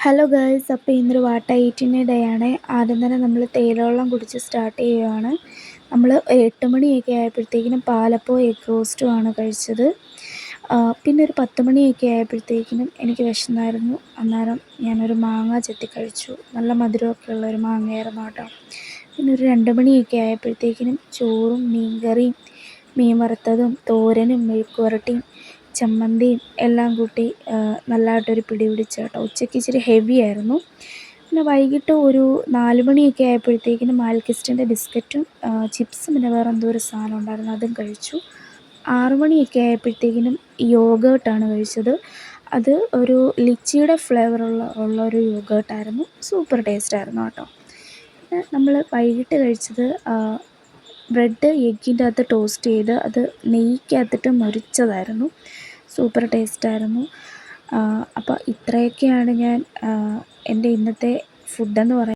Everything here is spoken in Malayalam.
ഹലോ ഗേൾസ്, അപ്പോൾ ഇന്നൊരു വാട്ട ഈറ്റിൻ്റെ ഡേ ആണ്. ആദ്യം തന്നെ നമ്മൾ തേയിലവെള്ളം കുടിച്ച് സ്റ്റാർട്ട് ചെയ്യുകയാണ്. നമ്മൾ 8 മണിയൊക്കെ ആയപ്പോഴത്തേക്കിനും പാലപ്പവും എഗ് റോസ്റ്റും ആണ് കഴിച്ചത്. പിന്നെ ഒരു 10 മണിയൊക്കെ ആയപ്പോഴത്തേക്കിനും എനിക്ക് വിശന്നായിരുന്നു. അന്നേരം ഞാനൊരു മാങ്ങ ചെത്തി കഴിച്ചു. നല്ല മധുരമൊക്കെ ഉള്ളൊരു മാങ്ങയായിരുന്നു കേട്ടോ. പിന്നെ ഒരു 2 മണിയൊക്കെ ആയപ്പോഴത്തേക്കിനും ചോറും മീൻകറിയും മീൻ വറുത്തതും തോരനും മെഴുക്ക് പുരട്ടിയും ചമ്മന്തിയും എല്ലാം കൂട്ടി നല്ലതായിട്ടൊരു പിടി പിടിച്ചു കേട്ടോ. ഉച്ചയ്ക്ക് ഇച്ചിരി ഹെവി ആയിരുന്നു. പിന്നെ വൈകിട്ട് ഒരു 4 മണിയൊക്കെ ആയപ്പോഴത്തേക്കിനും മാൽക്കിസ്റ്റിൻ്റെ ബിസ്ക്കറ്റും ചിപ്സും പിന്നെ വേറെ എന്തോ ഒരു സാധനം ഉണ്ടായിരുന്നു, അതും കഴിച്ചു. 6 മണിയൊക്കെ ആയപ്പോഴത്തേക്കിനും യോഗേർട്ടാണ് കഴിച്ചത്. അത് ഒരു ലിച്ചിയുടെ ഫ്ലേവറുള്ളൊരു യോഗേർട്ടായിരുന്നു. സൂപ്പർ ടേസ്റ്റായിരുന്നു കേട്ടോ. പിന്നെ നമ്മൾ വൈകിട്ട് കഴിച്ചത് ബ്രെഡ് എഗ്ഗിൻ്റെ അകത്ത് ടോസ്റ്റ് ചെയ്ത് അത് നെയ്ക്കകത്തിട്ട് മൊരിച്ചതായിരുന്നു. സൂപ്പർ ടേസ്റ്റായിരുന്നു. അപ്പോൾ ഇത്രയൊക്കെയാണ് എൻ്റെ ഇന്നത്തെ ഫുഡെന്ന് പറയുന്നത്.